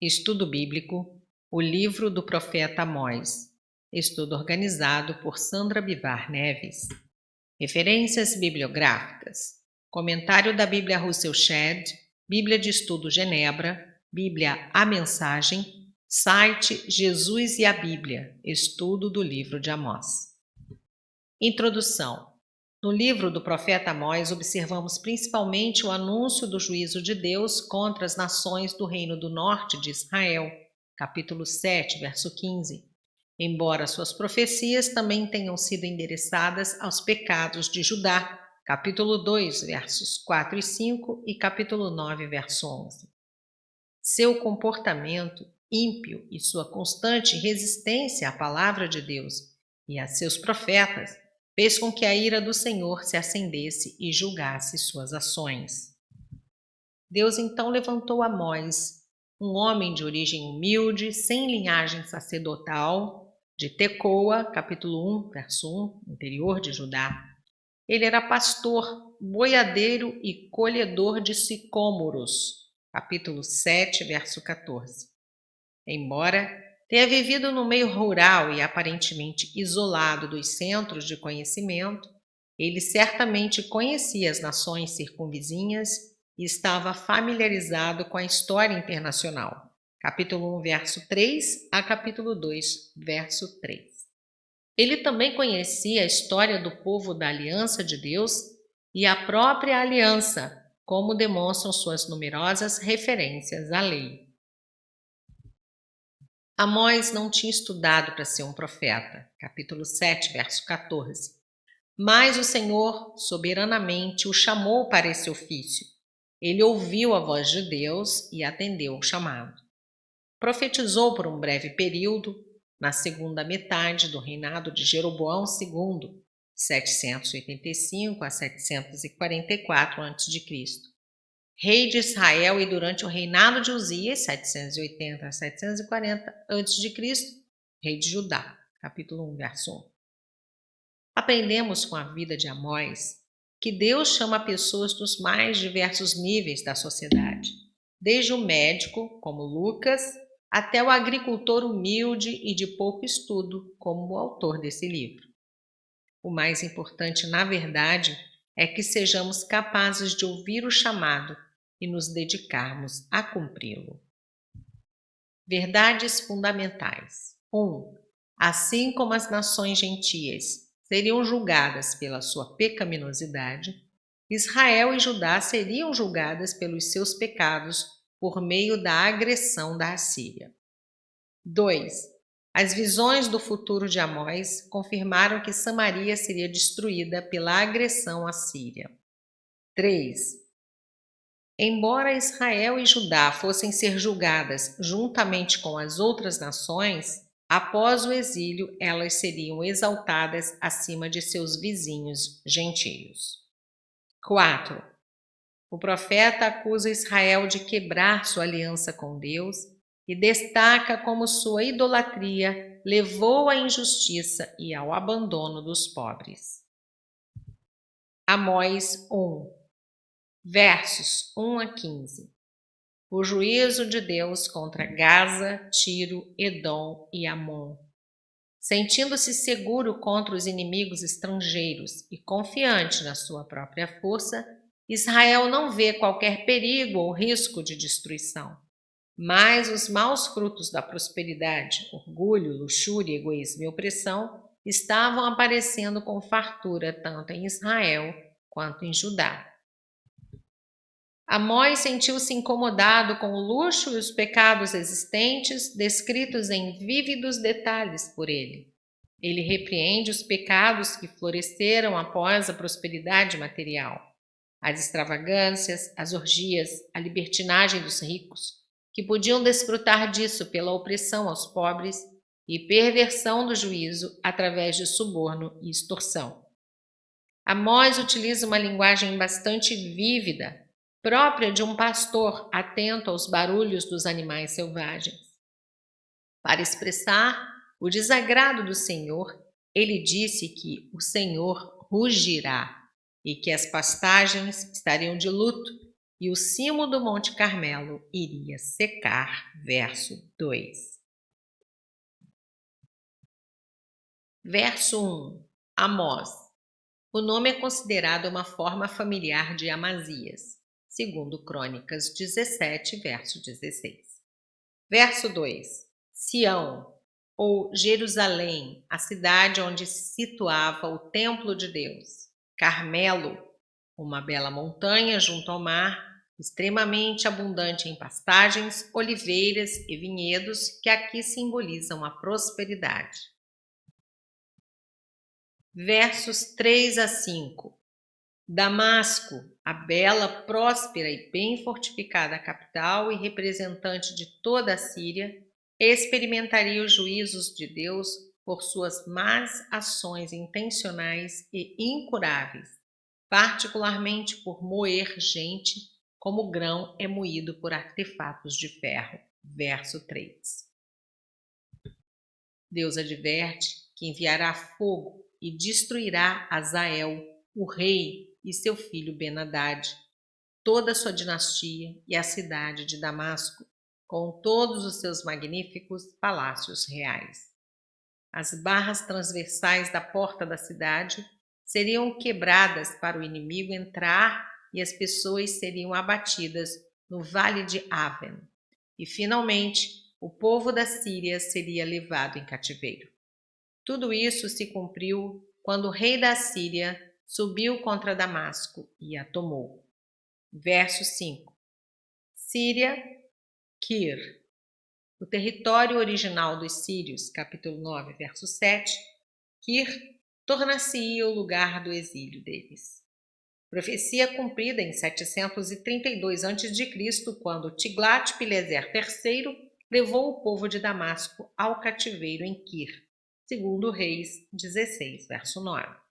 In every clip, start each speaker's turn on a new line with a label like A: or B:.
A: Estudo Bíblico, o livro do profeta Amós. Estudo organizado por Sandra Bivar Neves. Referências bibliográficas. Comentário da Bíblia Russell Shedd, Bíblia de Estudo Genebra, Bíblia A Mensagem, site Jesus e a Bíblia, estudo do livro de Amós. Introdução. No livro do profeta Amós, observamos principalmente o anúncio do juízo de Deus contra as nações do Reino do Norte de Israel, capítulo 7, verso 15, embora suas profecias também tenham sido endereçadas aos pecados de Judá, capítulo 2, versos 4 e 5 e capítulo 9, verso 11. Seu comportamento ímpio e sua constante resistência à palavra de Deus e a seus profetas fez com que a ira do Senhor se acendesse e julgasse suas ações. Deus então levantou Amós, um homem de origem humilde, sem linhagem sacerdotal, de Tecoa, capítulo 1, verso 1, interior de Judá. Ele era pastor, boiadeiro e colhedor de sicômoros, capítulo 7, verso 14. Embora tenha vivido no meio rural e aparentemente isolado dos centros de conhecimento, ele certamente conhecia as nações circunvizinhas e estava familiarizado com a história internacional. Capítulo 1, verso 3 a capítulo 2, verso 3. Ele também conhecia a história do povo da aliança de Deus e a própria aliança, como demonstram suas numerosas referências à lei. Amós não tinha estudado para ser um profeta, capítulo 7, verso 14. Mas o Senhor soberanamente o chamou para esse ofício. Ele ouviu a voz de Deus e atendeu ao chamado. Profetizou por um breve período, na segunda metade do reinado de Jeroboão II, 785 a 744 a.C., rei de Israel, e durante o reinado de Uzias, 780 a 740 a.C., rei de Judá, capítulo 1, verso 1. Aprendemos com a vida de Amós que Deus chama pessoas dos mais diversos níveis da sociedade, desde o médico, como Lucas, até o agricultor humilde e de pouco estudo, como o autor desse livro. O mais importante, na verdade, é que sejamos capazes de ouvir o chamado e nos dedicarmos a cumpri-lo. Verdades fundamentais. 1. Assim como as nações gentias seriam julgadas pela sua pecaminosidade, Israel e Judá seriam julgadas pelos seus pecados por meio da agressão da Assíria. 2. As visões do futuro de Amós confirmaram que Samaria seria destruída pela agressão assíria. 3. Embora Israel e Judá fossem ser julgadas juntamente com as outras nações, após o exílio elas seriam exaltadas acima de seus vizinhos gentios. 4. O profeta acusa Israel de quebrar sua aliança com Deus e destaca como sua idolatria levou à injustiça e ao abandono dos pobres. Amós 1, versos 1 a 15. O juízo de Deus contra Gaza, Tiro, Edom e Amon. Sentindo-se seguro contra os inimigos estrangeiros e confiante na sua própria força, Israel não vê qualquer perigo ou risco de destruição. Mas os maus frutos da prosperidade, orgulho, luxúria, egoísmo e opressão estavam aparecendo com fartura tanto em Israel quanto em Judá. Amós sentiu-se incomodado com o luxo e os pecados existentes, descritos em vívidos detalhes por ele. Ele repreende os pecados que floresceram após a prosperidade material, as extravagâncias, as orgias, a libertinagem dos ricos, que podiam desfrutar disso pela opressão aos pobres e perversão do juízo através de suborno e extorsão. Amós utiliza uma linguagem bastante vívida, própria de um pastor atento aos barulhos dos animais selvagens. Para expressar o desagrado do Senhor, ele disse que o Senhor rugirá e que as pastagens estariam de luto e o cimo do Monte Carmelo iria secar. Verso 2. Verso 1. Amós. O nome é considerado uma forma familiar de Amazias, segundo Crônicas 17, verso 16. Verso 2. Sião, ou Jerusalém, a cidade onde se situava o templo de Deus. Carmelo, uma bela montanha junto ao mar, extremamente abundante em pastagens, oliveiras e vinhedos que aqui simbolizam a prosperidade. Versos 3 a 5. Damasco, a bela, próspera e bem fortificada capital e representante de toda a Síria, experimentaria os juízos de Deus por suas más ações intencionais e incuráveis, particularmente por moer gente como grão é moído por artefatos de ferro. Verso 3. Deus adverte que enviará fogo e destruirá Hazael, o rei, e seu filho Ben-Hadad, toda a sua dinastia e a cidade de Damasco, com todos os seus magníficos palácios reais. As barras transversais da porta da cidade seriam quebradas para o inimigo entrar e as pessoas seriam abatidas no vale de Aven. E, finalmente, o povo da Síria seria levado em cativeiro. Tudo isso se cumpriu quando o rei da Síria subiu contra Damasco e a tomou. Verso 5. Síria, Kir. O território original dos sírios, capítulo 9, verso 7, Kir torna-se-ia o lugar do exílio deles. Profecia cumprida em 732 a.C., quando Tiglat-Pileser III levou o povo de Damasco ao cativeiro em Kir, segundo Reis 16, verso 9.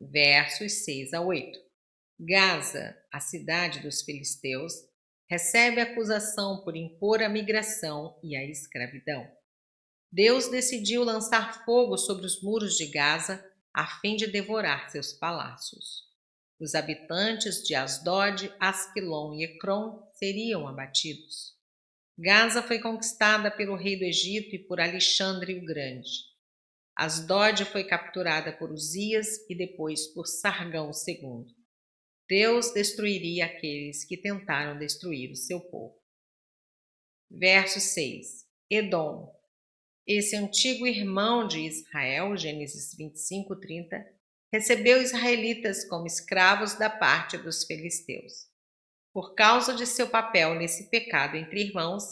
A: Versos 6 a 8. Gaza, a cidade dos filisteus, recebe acusação por impor a migração e a escravidão. Deus decidiu lançar fogo sobre os muros de Gaza a fim de devorar seus palácios. Os habitantes de Asdod, Asquilon e Ecrom seriam abatidos. Gaza foi conquistada pelo rei do Egito e por Alexandre o Grande. Asdod foi capturada por Uzias e depois por Sargão II. Deus destruiria aqueles que tentaram destruir o seu povo. Verso 6. Edom. Esse antigo irmão de Israel, Gênesis 25, 30, recebeu israelitas como escravos da parte dos filisteus. Por causa de seu papel nesse pecado entre irmãos,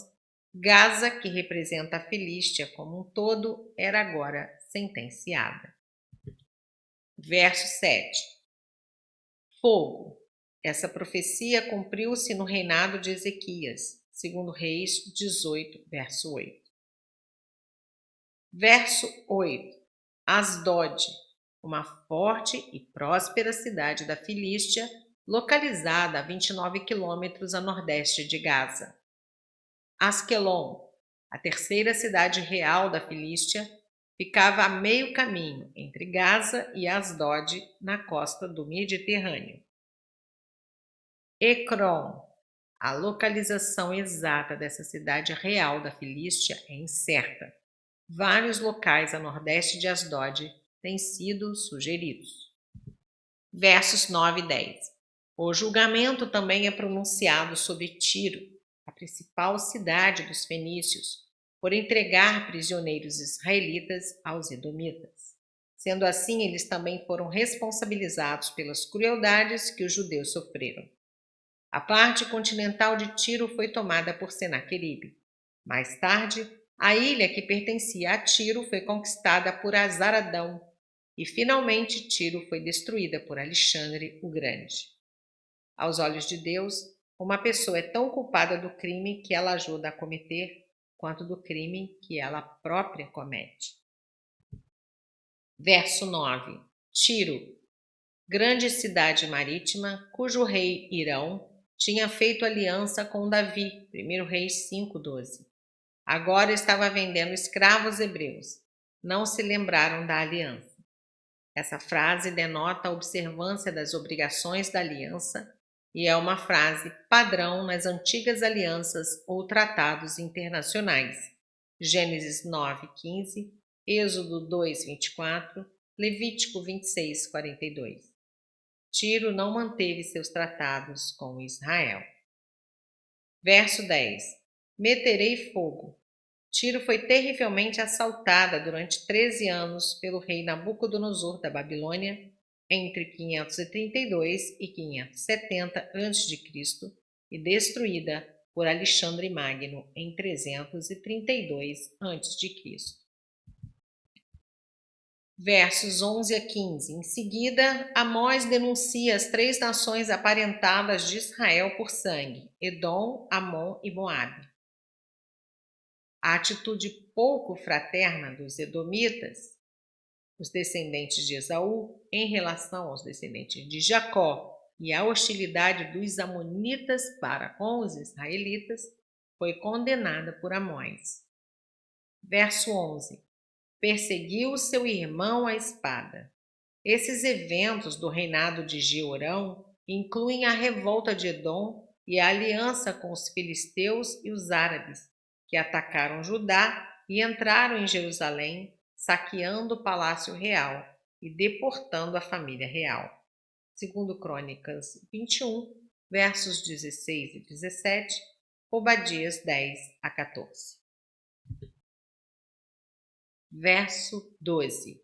A: Gaza, que representa a Filístia como um todo, era agora sentenciada. Verso 7. Fogo. Essa profecia cumpriu-se no reinado de Ezequias, segundo Reis 18, verso 8. Verso 8. Asdod, uma forte e próspera cidade da Filístia, localizada a 29 quilômetros a nordeste de Gaza. Asquelon, a terceira cidade real da Filístia, ficava a meio caminho entre Gaza e Asdod, na costa do Mediterrâneo. Ecrom, a localização exata dessa cidade real da Filístia é incerta. Vários locais a nordeste de Asdod têm sido sugeridos. Versos 9 e 10. O julgamento também é pronunciado sobre Tiro, a principal cidade dos fenícios, por entregar prisioneiros israelitas aos edomitas. Sendo assim, eles também foram responsabilizados pelas crueldades que os judeus sofreram. A parte continental de Tiro foi tomada por Senaqueribe. Mais tarde, a ilha que pertencia a Tiro foi conquistada por Azaradão e, finalmente, Tiro foi destruída por Alexandre o Grande. Aos olhos de Deus, uma pessoa é tão culpada do crime que ela ajuda a cometer quanto do crime que ela própria comete. Verso 9. Tiro, grande cidade marítima, cujo rei Irão tinha feito aliança com Davi, 1 Reis 5:12. Agora estava vendendo escravos hebreus. Não se lembraram da aliança. Essa frase denota a observância das obrigações da aliança e é uma frase padrão nas antigas alianças ou tratados internacionais. Gênesis 9:15, Êxodo 2:24, Levítico 26:42. Tiro não manteve seus tratados com Israel. Verso 10. Meterei fogo. Tiro foi terrivelmente assaltada durante 13 anos pelo rei Nabucodonosor da Babilônia, entre 532 e 570 a.C., e destruída por Alexandre Magno em 332 a.C. Versos 11 a 15. Em seguida, Amós denuncia as 3 nações aparentadas de Israel por sangue: Edom, Amon e Moabe. A atitude pouco fraterna dos edomitas, os descendentes de Esaú, em relação aos descendentes de Jacó, e a hostilidade dos amonitas para com os israelitas, foi condenada por Amós. Verso 11. Perseguiu seu irmão à espada. Esses eventos do reinado de Jeorão incluem a revolta de Edom e a aliança com os filisteus e os árabes, que atacaram Judá e entraram em Jerusalém, saqueando o palácio real e deportando a família real. Segundo Crônicas 21, versos 16 e 17, Obadias 10 a 14. Verso 12.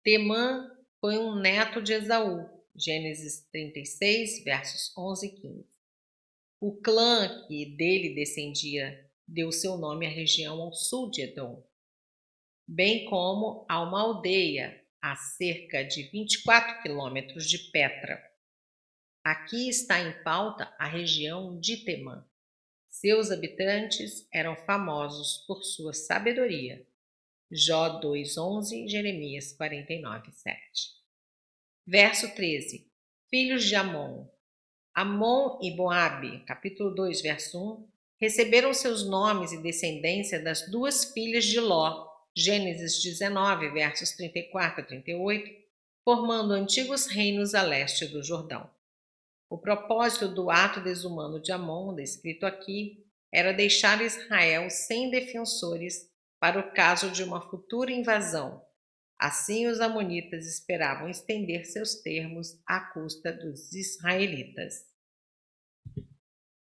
A: Temã foi um neto de Esaú. Gênesis 36, versos 11 e 15. O clã que dele descendia deu seu nome à região ao sul de Edom, bem como a uma aldeia a cerca de 24 quilômetros de Petra. Aqui está em pauta a região de Temã. Seus habitantes eram famosos por sua sabedoria. Jó 2:11, Jeremias 49:7. Verso 13. Filhos de Amon. Amon e Moabe, capítulo 2, verso 1, receberam seus nomes e descendência das 2 filhas de Ló, Gênesis 19, versos 34 a 38, formando antigos reinos a leste do Jordão. O propósito do ato desumano de Amon, descrito aqui, era deixar Israel sem defensores para o caso de uma futura invasão. Assim, os amonitas esperavam estender seus termos à custa dos israelitas.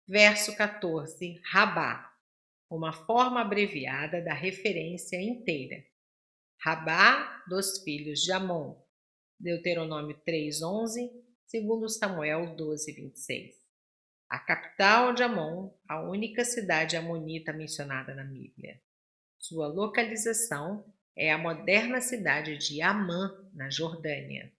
A: Verso 14. Rabá, uma forma abreviada da referência inteira. Rabá dos filhos de Amon. Deuteronômio 3:11, segundo Samuel 12:26. A capital de Amon, a única cidade amonita mencionada na Bíblia. Sua localização é a moderna cidade de Amã, na Jordânia.